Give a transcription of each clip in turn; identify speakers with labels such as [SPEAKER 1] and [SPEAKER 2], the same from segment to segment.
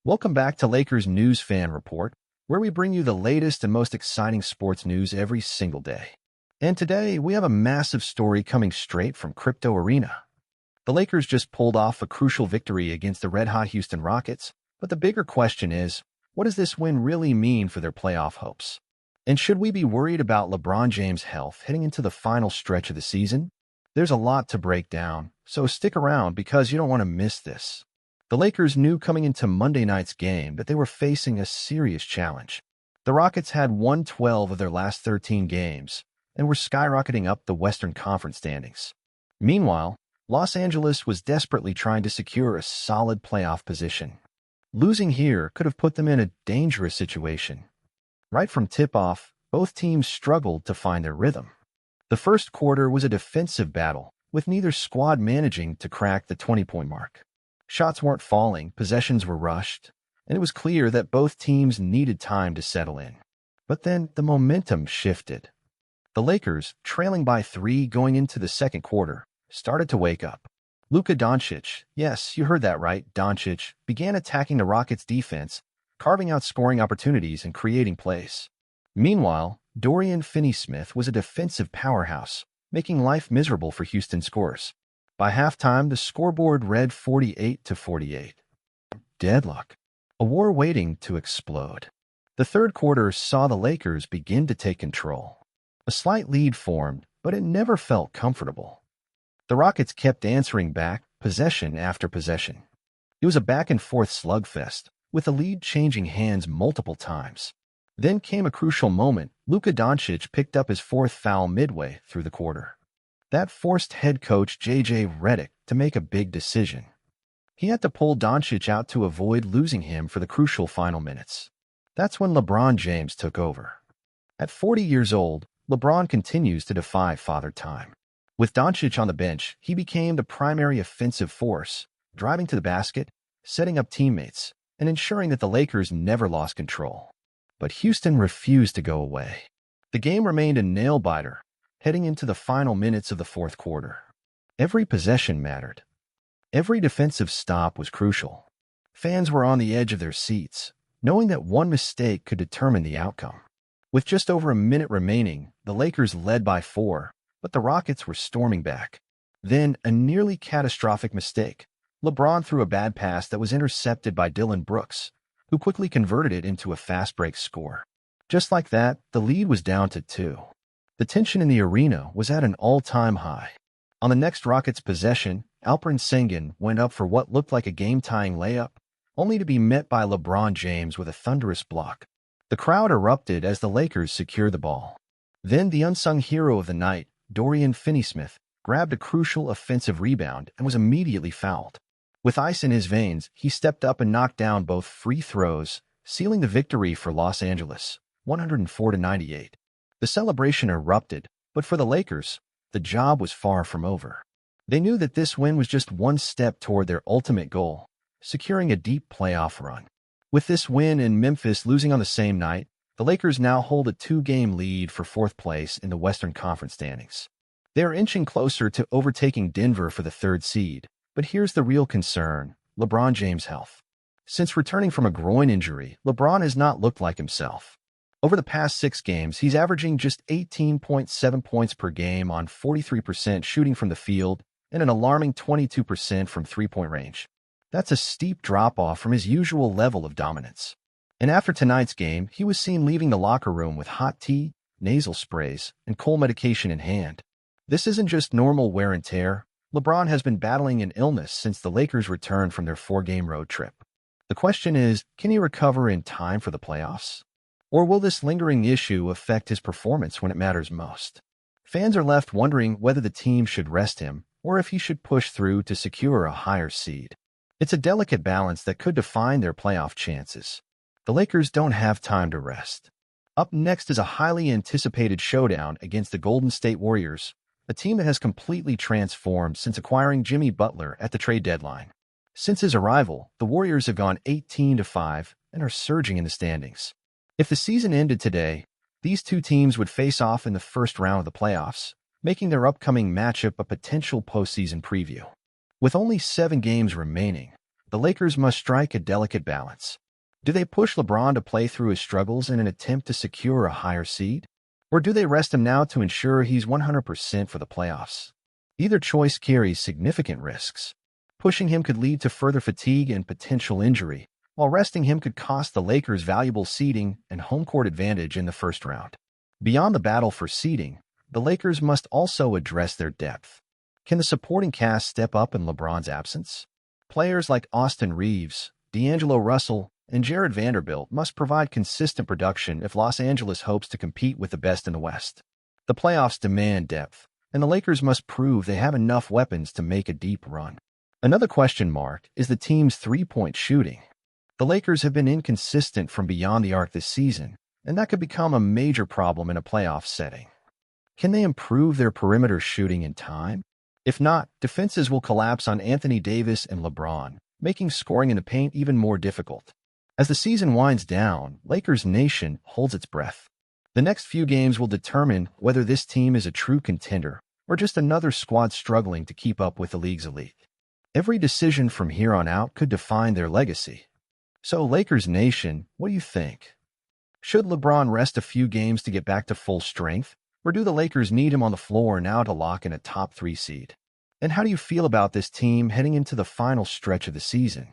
[SPEAKER 1] Welcome back to Lakers News Fan Report, where we bring you the latest and most exciting sports news every single day. And today, we have a massive story coming straight from Crypto Arena. The Lakers just pulled off a crucial victory against the red-hot Houston Rockets, but the bigger question is, what does this win really mean for their playoff hopes? And should we be worried about LeBron James' health heading into the final stretch of the season? There's a lot to break down, so stick around because you don't want to miss this. The Lakers knew coming into Monday night's game that they were facing a serious challenge. The Rockets had won 12 of their last 13 games and were skyrocketing up the Western Conference standings. Meanwhile, Los Angeles was desperately trying to secure a solid playoff position. Losing here could have put them in a dangerous situation. Right from tip-off, both teams struggled to find their rhythm. The first quarter was a defensive battle, with neither squad managing to crack the 20-point mark. Shots weren't falling, possessions were rushed, and it was clear that both teams needed time to settle in. But then the momentum shifted. The Lakers, trailing by 3 going into the second quarter, started to wake up. Luka Doncic, yes, you heard that right, Doncic, began attacking the Rockets' defense, carving out scoring opportunities and creating plays. Meanwhile, Dorian Finney-Smith was a defensive powerhouse, making life miserable for Houston scorers. By halftime, the scoreboard read 48-48. Deadlock. A war waiting to explode. The third quarter saw the Lakers begin to take control. A slight lead formed, but it never felt comfortable. The Rockets kept answering back, possession after possession. It was a back-and-forth slugfest, with the lead changing hands multiple times. Then came a crucial moment. Luka Doncic picked up his fourth foul midway through the quarter. That forced head coach J.J. Redick to make a big decision. He had to pull Doncic out to avoid losing him for the crucial final minutes. That's when LeBron James took over. At 40 years old, LeBron continues to defy Father Time. With Doncic on the bench, he became the primary offensive force, driving to the basket, setting up teammates, and ensuring that the Lakers never lost control. But Houston refused to go away. The game remained a nail-biter, heading into the final minutes of the fourth quarter. Every possession mattered. Every defensive stop was crucial. Fans were on the edge of their seats, knowing that one mistake could determine the outcome. With just over a minute remaining, the Lakers led by 4, but the Rockets were storming back. Then, a nearly catastrophic mistake. LeBron threw a bad pass that was intercepted by Dillon Brooks, who quickly converted it into a fast-break score. Just like that, the lead was down to 2. The tension in the arena was at an all-time high. On the next Rockets possession, Alperen Sengun went up for what looked like a game-tying layup, only to be met by LeBron James with a thunderous block. The crowd erupted as the Lakers secured the ball. Then the unsung hero of the night, Dorian Finney-Smith, grabbed a crucial offensive rebound and was immediately fouled. With ice in his veins, he stepped up and knocked down both free throws, sealing the victory for Los Angeles, 104-98. The celebration erupted, but for the Lakers, the job was far from over. They knew that this win was just one step toward their ultimate goal, securing a deep playoff run. With this win and Memphis losing on the same night, the Lakers now hold a 2-game lead for 4th place in the Western Conference standings. They are inching closer to overtaking Denver for the 3rd seed, but here's the real concern: LeBron James' health. Since returning from a groin injury, LeBron has not looked like himself. Over the past 6 games, he's averaging just 18.7 points per game on 43% shooting from the field and an alarming 22% from three-point range. That's a steep drop-off from his usual level of dominance. And after tonight's game, he was seen leaving the locker room with hot tea, nasal sprays, and cold medication in hand. This isn't just normal wear and tear. LeBron has been battling an illness since the Lakers returned from their 4-game road trip. The question is, can he recover in time for the playoffs? Or will this lingering issue affect his performance when it matters most? Fans are left wondering whether the team should rest him or if he should push through to secure a higher seed. It's a delicate balance that could define their playoff chances. The Lakers don't have time to rest. Up next is a highly anticipated showdown against the Golden State Warriors, a team that has completely transformed since acquiring Jimmy Butler at the trade deadline. Since his arrival, the Warriors have gone 18-5 and are surging in the standings. If the season ended today, these two teams would face off in the first round of the playoffs, making their upcoming matchup a potential postseason preview. With only 7 games remaining, the Lakers must strike a delicate balance. Do they push LeBron to play through his struggles in an attempt to secure a higher seed? Or do they rest him now to ensure he's 100% for the playoffs? Either choice carries significant risks. Pushing him could lead to further fatigue and potential injury, while resting him could cost the Lakers valuable seeding and home court advantage in the first round. Beyond the battle for seeding, the Lakers must also address their depth. Can the supporting cast step up in LeBron's absence? Players like Austin Reeves, D'Angelo Russell, and Jared Vanderbilt must provide consistent production if Los Angeles hopes to compete with the best in the West. The playoffs demand depth, and the Lakers must prove they have enough weapons to make a deep run. Another question mark is the team's three-point shooting. The Lakers have been inconsistent from beyond the arc this season, and that could become a major problem in a playoff setting. Can they improve their perimeter shooting in time? If not, defenses will collapse on Anthony Davis and LeBron, making scoring in the paint even more difficult. As the season winds down, Lakers Nation holds its breath. The next few games will determine whether this team is a true contender or just another squad struggling to keep up with the league's elite. Every decision from here on out could define their legacy. So, Lakers Nation, what do you think? Should LeBron rest a few games to get back to full strength, or do the Lakers need him on the floor now to lock in a top 3 seed? And how do you feel about this team heading into the final stretch of the season?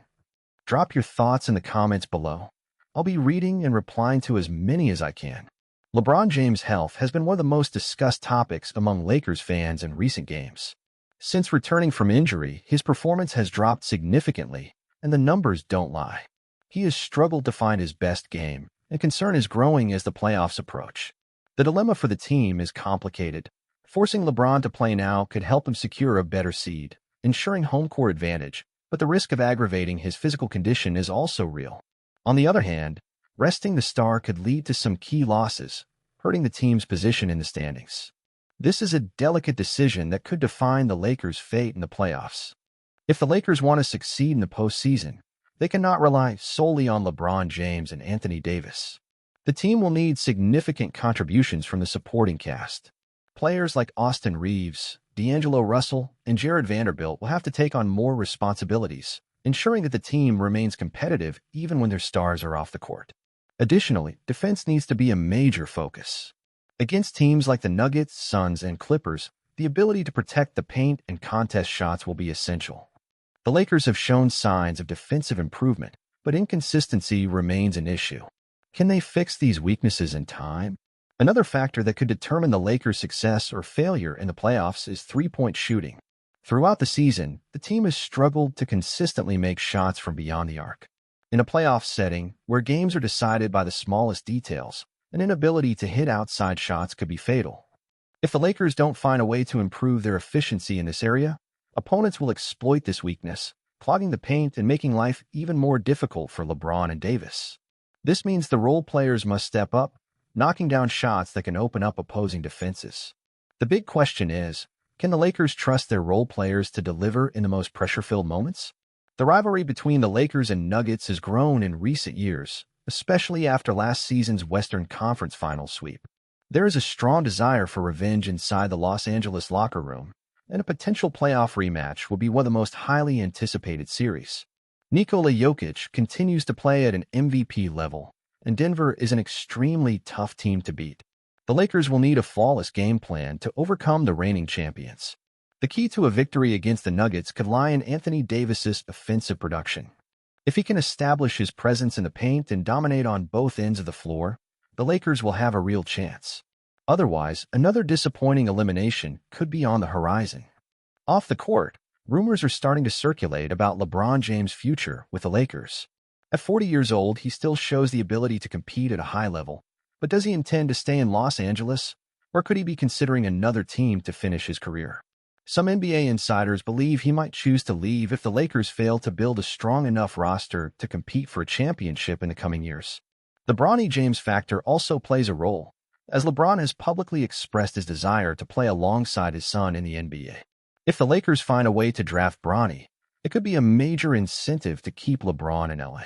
[SPEAKER 1] Drop your thoughts in the comments below. I'll be reading and replying to as many as I can. LeBron James' health has been one of the most discussed topics among Lakers fans in recent games. Since returning from injury, his performance has dropped significantly, and the numbers don't lie. He has struggled to find his best game, and concern is growing as the playoffs approach. The dilemma for the team is complicated. Forcing LeBron to play now could help him secure a better seed, ensuring home court advantage, but the risk of aggravating his physical condition is also real. On the other hand, resting the star could lead to some key losses, hurting the team's position in the standings. This is a delicate decision that could define the Lakers' fate in the playoffs. If the Lakers want to succeed in the postseason, they cannot rely solely on LeBron James and Anthony Davis. The team will need significant contributions from the supporting cast. Players like Austin Reeves, D'Angelo Russell, and Jared Vanderbilt will have to take on more responsibilities, ensuring that the team remains competitive even when their stars are off the court. Additionally, defense needs to be a major focus. Against teams like the Nuggets, Suns, and Clippers, the ability to protect the paint and contest shots will be essential. The Lakers have shown signs of defensive improvement, but inconsistency remains an issue. Can they fix these weaknesses in time? Another factor that could determine the Lakers' success or failure in the playoffs is three-point shooting. Throughout the season, the team has struggled to consistently make shots from beyond the arc. In a playoff setting, where games are decided by the smallest details, an inability to hit outside shots could be fatal. If the Lakers don't find a way to improve their efficiency in this area, opponents will exploit this weakness, clogging the paint and making life even more difficult for LeBron and Davis. This means the role players must step up, knocking down shots that can open up opposing defenses. The big question is, can the Lakers trust their role players to deliver in the most pressure-filled moments? The rivalry between the Lakers and Nuggets has grown in recent years, especially after last season's Western Conference Finals sweep. There is a strong desire for revenge inside the Los Angeles locker room, and a potential playoff rematch will be one of the most highly anticipated series. Nikola Jokic continues to play at an MVP level, and Denver is an extremely tough team to beat. The Lakers will need a flawless game plan to overcome the reigning champions. The key to a victory against the Nuggets could lie in Anthony Davis's offensive production. If he can establish his presence in the paint and dominate on both ends of the floor, the Lakers will have a real chance. Otherwise, another disappointing elimination could be on the horizon. Off the court, rumors are starting to circulate about LeBron James' future with the Lakers. At 40 years old, he still shows the ability to compete at a high level, but does he intend to stay in Los Angeles, or could he be considering another team to finish his career? Some NBA insiders believe he might choose to leave if the Lakers fail to build a strong enough roster to compete for a championship in the coming years. The Bronny James factor also plays a role, as LeBron has publicly expressed his desire to play alongside his son in the NBA. If the Lakers find a way to draft Bronny, it could be a major incentive to keep LeBron in LA.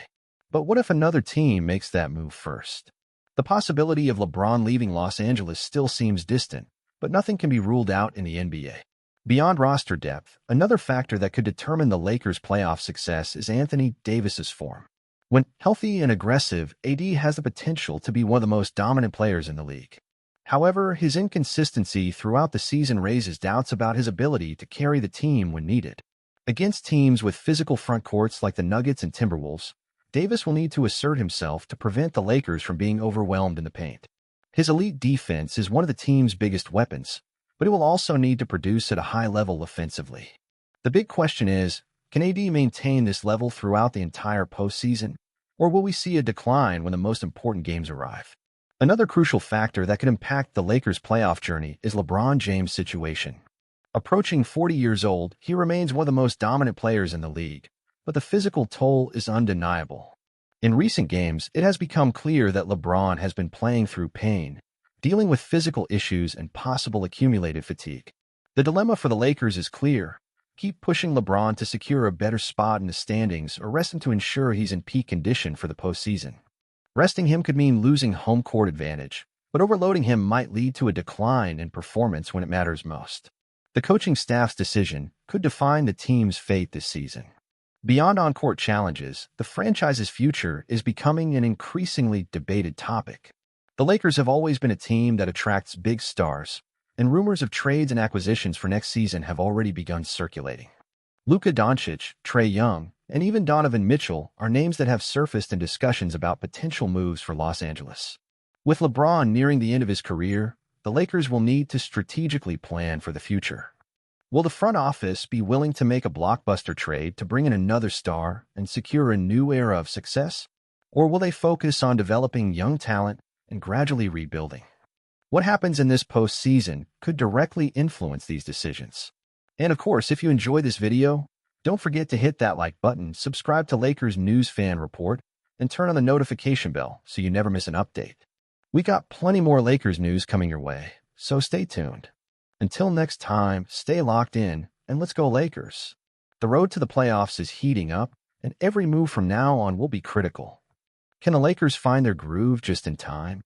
[SPEAKER 1] But what if another team makes that move first? The possibility of LeBron leaving Los Angeles still seems distant, but nothing can be ruled out in the NBA. Beyond roster depth, another factor that could determine the Lakers' playoff success is Anthony Davis's form. When healthy and aggressive, AD has the potential to be one of the most dominant players in the league. However, his inconsistency throughout the season raises doubts about his ability to carry the team when needed. Against teams with physical front courts like the Nuggets and Timberwolves, Davis will need to assert himself to prevent the Lakers from being overwhelmed in the paint. His elite defense is one of the team's biggest weapons, but he will also need to produce at a high level offensively. The big question is, can AD maintain this level throughout the entire postseason, or will we see a decline when the most important games arrive? Another crucial factor that could impact the Lakers' playoff journey is LeBron James' situation. Approaching 40 years old, he remains one of the most dominant players in the league, but the physical toll is undeniable. In recent games, it has become clear that LeBron has been playing through pain, dealing with physical issues and possible accumulated fatigue. The dilemma for the Lakers is clear. Keep pushing LeBron to secure a better spot in the standings or rest him to ensure he's in peak condition for the postseason. Resting him could mean losing home court advantage, but overloading him might lead to a decline in performance when it matters most. The coaching staff's decision could define the team's fate this season. Beyond on-court challenges, the franchise's future is becoming an increasingly debated topic. The Lakers have always been a team that attracts big stars, and rumors of trades and acquisitions for next season have already begun circulating. Luka Doncic, Trae Young, and even Donovan Mitchell are names that have surfaced in discussions about potential moves for Los Angeles. With LeBron nearing the end of his career, the Lakers will need to strategically plan for the future. Will the front office be willing to make a blockbuster trade to bring in another star and secure a new era of success? Or will they focus on developing young talent and gradually rebuilding? What happens in this postseason could directly influence these decisions. And of course, if you enjoyed this video, don't forget to hit that like button, subscribe to Lakers News Fan Report, and turn on the notification bell so you never miss an update. We got plenty more Lakers news coming your way, so stay tuned. Until next time, stay locked in, and let's go Lakers. The road to the playoffs is heating up, and every move from now on will be critical. Can the Lakers find their groove just in time?